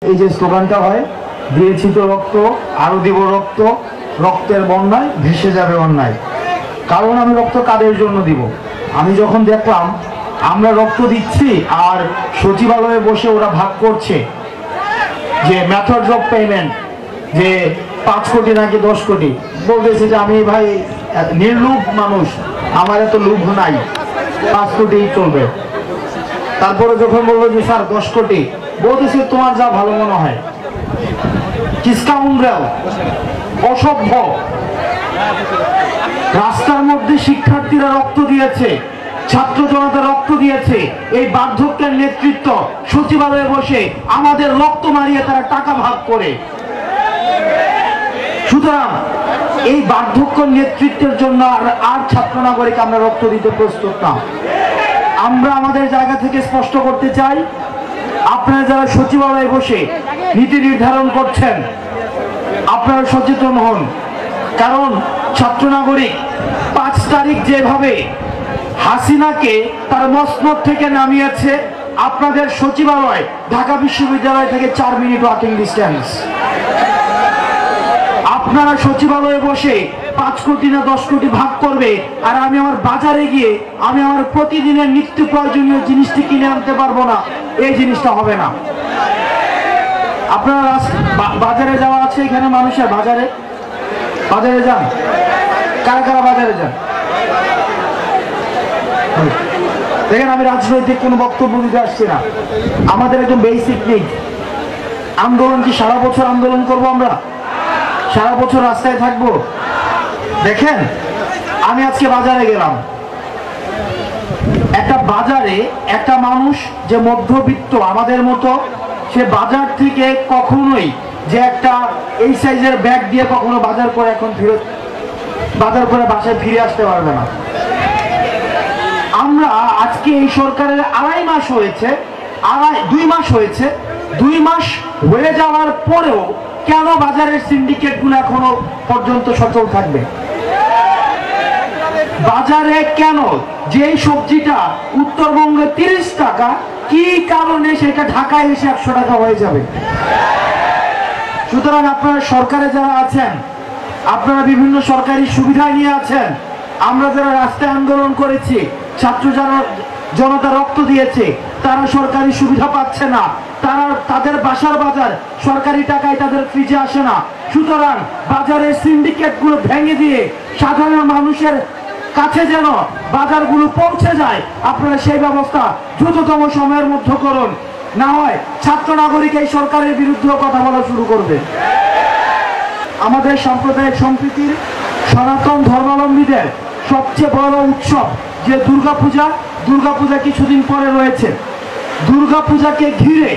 এই যে স্লোগানটা হয়, দিয়েছি তো রক্ত আরো দিব রক্ত, রক্তের বন্যায় ভেসে যাবে অন্যায়। কারণ আমি রক্ত কাদের জন্য দিব? আমি যখন দেখলাম আমরা রক্ত দিচ্ছি আর সচিবালয়ে বসে ওরা ভাগ করছে যে মেথডস অফ পেমেন্ট, যে 5 কোটি নাকি 10 কোটি, বলতেছে যে আমি ভাই নির্লোভ মানুষ, আমার এত লোভ নাই, 5 কোটি চলবে। তারপরে যখন বললো যে স্যার 10 কোটি, বলতেছে তোমার যা ভালো মনে হয়। কিসকাউন্ডাল, অসভ্য। রাস্তার মধ্যে শিক্ষার্থীরা রক্ত দিয়েছে, ছাত্র জনতা রক্ত দিয়েছে, এই বার্ধক্যের নেতৃত্ব সচিবালয়ে বসে আমাদের রক্ত মারিয়ে তারা টাকা ভাগ করে। সুতরাং এই বার্ধক্য নেতৃত্বের জন্য আর ছাত্র নাগরিক আমরা রক্ত দিতে প্রস্তুত না। আমরা আমাদের জায়গা থেকে স্পষ্ট করতে চাই, আপনারা যারা সচিবালয়ে বসে নীতি নির্ধারণ করছেন, আপনারা সচেতন হন। কারণ ছাত্র নাগরিক 5 তারিখ যেভাবে হাসিনাকে তার মসনদ থেকে নামিয়েছে, আপনাদের সচিবালয় ঢাকা বিশ্ববিদ্যালয় থেকে 4 মিনিট ওয়াকিং ডিস্টেন্স। আপনারা সচিবালয়ে বসে 5 কোটি না 10 কোটি ভাগ করবে, আর আমি আমার বাজারে গিয়ে আমি আমার প্রতিদিনের নিত্য প্রয়োজনীয় জিনিসটি কিনে আনতে পারবো না, এই জিনিসটা হবে না। আপনারা বাজারে যাওয়া আছে, এখানে মানুষের বাজারে যান, কারা কারা বাজারে যান? দেখেন, আমি রাজনৈতিক কোনো বক্তব্য দিতে আসছি না, আমাদের একদম বেসিক নিড। আন্দোলন কি সারা বছর আন্দোলন করব? আমরা সারা বছর রাস্তায় থাকবো? দেখেন, আমি আজকে বাজারে গেলাম, একটা বাজারে একটা মানুষ যে মধ্যবিত্ত আমাদের মতো, সে বাজার থেকে কখনোই যে একটা এই সাইজের ব্যাগ দিয়ে কখনো বাজার করে এখন বাজার করে বাসায় ফিরে আসতে পারবে না। আমরা আজকে এই সরকারের 2.5 মাস হয়েছে, 2 মাস হয়েছে, 2 মাস হয়ে যাওয়ার পরেও কেন বাজারের সিন্ডিকেট গুলো এখনো পর্যন্ত সচল থাকবে? বাজারে কেন যে সবজিটা উত্তরবঙ্গে 30 টাকা, কি কারণে সেটা ঢাকায় এসে 100 টাকা হয়ে যাবে? সুতরাং আপনারা সরকারে যারা আছেন, আপনারা বিভিন্ন সরকারি সুবিধা নিয়ে আছেন, আমরা যারা রাস্তায় আন্দোলন করেছি, ছাত্র জনতা রক্ত দিয়েছে, তারা সরকারি সুবিধা পাচ্ছে না, তাদের বাসার বাজার সরকারি টাকায় তাদের ফ্রিজে আসে না। সুতরাং বাজারের সিন্ডিকেট গুলো ভেঙে দিয়ে সাধারণ মানুষের কাছে যেন বাজারগুলো পৌঁছে যায়, আপনারা সেই ব্যবস্থা দ্রুততম সময়ের মধ্যে করুন। না হয় ছাত্র নাগরিক এই সরকারের বিরুদ্ধে কথা বলা শুরু করবে। আমাদের সাম্প্রদায়িক সম্প্রীতির সনাতন ধর্মাবলম্বীদের সবচেয়ে বড় উৎসব যে দুর্গাপূজা কিছুদিন পরে রয়েছে। দুর্গাপূজাকে ঘিরে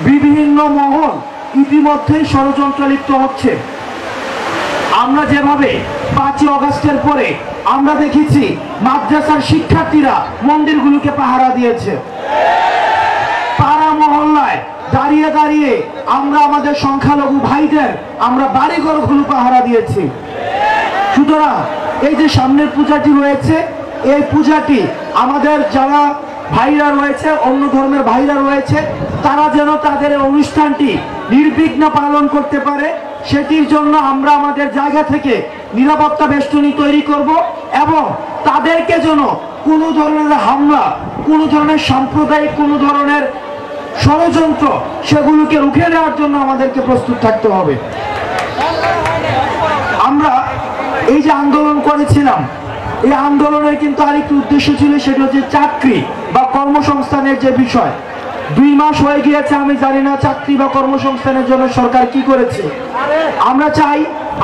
বিভিন্ন মহল ইতিমধ্যেই ষড়যন্ত্র লিপ্ত হচ্ছে। আমরা যেভাবে 5ই অগাস্টের পরে আমরা দেখেছি মাদ্রাসার শিক্ষার্থীরা মন্দিরগুলোকে পাহারা দিয়েছে, পাড়া মহল্লায় দাঁড়িয়ে দাঁড়িয়ে আমরা আমাদের সংখ্যালঘু ভাইদের আমরা বাড়িঘরগুলো পাহারা দিয়েছি। সুতরাং এই যে সামনের পূজাটি রয়েছে, এই পূজাটি আমাদের যারা ভাইরা রয়েছে, অন্য ধর্মের ভাইরা রয়েছে, তারা যেন তাদের অনুষ্ঠানটি নির্বিঘ্নে পালন করতে পারে, সেটির জন্য আমরা আমাদের জায়গা থেকে নিরাপত্তা বেষ্টনী তৈরি করব এবং তাদেরকে যেন কোনো ধরনের হামলা, কোনো ধরনের সাম্প্রদায়িক কোনো ধরনের ষড়যন্ত্র, সেগুলোকে রুখে দেওয়ার জন্য আমাদেরকে প্রস্তুত থাকতে হবে। আমরা এই যে আন্দোলন করেছিলাম, এই আন্দোলনের কিন্তু আরেকটি উদ্দেশ্য ছিল, সেটা হচ্ছে চাকরি বা কর্মসংস্থানের যে বিষয়। 2 মাস হয়ে গিয়েছে, আমি জানি না চাকরি বা কর্মসংস্থানের জন্য সরকার কি করেছে। আমরা চাই,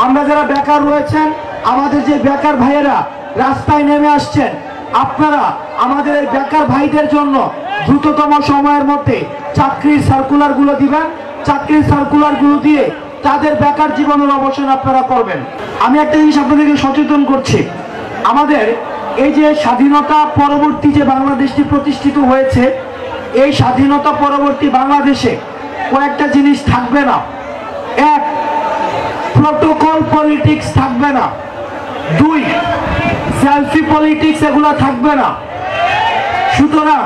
আমরা যারা বেকার রয়েছেন, আমাদের যে বেকার ভাইয়েরা রাস্তায় নেমে আসছেন, আপনারা আমাদের এই বেকার ভাইদের জন্য দ্রুততম সময়ের মধ্যে চাকরির সার্কুলারগুলো দিবেন। চাকরির সার্কুলারগুলো দিয়ে তাদের বেকার জীবনের অবসান আপনারা করবেন। আমি একটা জিনিস আপনাদেরকে সচেতন করছি, আমাদের এই যে স্বাধীনতা পরবর্তী যে বাংলাদেশটি প্রতিষ্ঠিত হয়েছে, এই স্বাধীনতা পরবর্তী বাংলাদেশে কয়েকটা জিনিস থাকবে না। 1, প্রোটোকল পলিটিক্স থাকবে না। 2, সেলফি পলিটিক্স, এগুলো থাকবে না। সুতরাং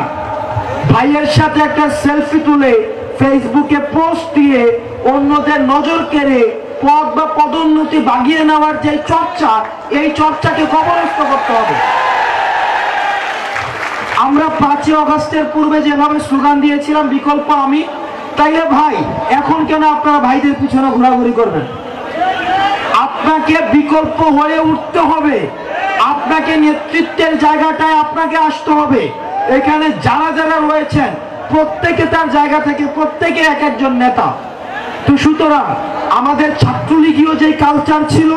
ভাইয়ের সাথে একটা সেলফি তুলে ফেসবুকে পোস্ট দিয়ে অন্যদের নজর কেড়ে পদ বা পদোন্নতি বাগিয়ে নেওয়ার যে চর্চা, এই চর্চাকে কবরস্থ করতে হবে। আমরা 5ই আগস্টের পূর্বে যেভাবে স্লোগান দিয়েছিলাম বিকল্প আমি, তাইলে ভাই এখন কেন আপনারা ভাইদের পিছনে ঘোরাঘুরি করবেন? আপনাকে বিকল্প হয়ে উঠতে হবে, আপনাকে নেতৃত্বের জায়গাটায় আপনাকে আসতে হবে। এখানে যারা যারা রয়েছেন প্রত্যেকে তার জায়গা থেকে প্রত্যেকে এক একজন নেতা। তো সুতরাং আমাদের ছাত্রলীগীয় যে কালচার ছিল,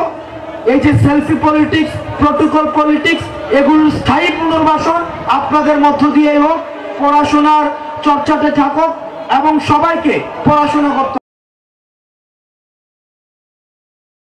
এই যে সেলফি পলিটিক্স, প্রটোকল পলিটিক্স, এগুলোর স্থায়ী পুনর্বাসন আপনাদের মধ্য দিয়ে হোক, পড়াশোনার চর্চাতে থাকুক এবং সবাইকে পড়াশোনা করতে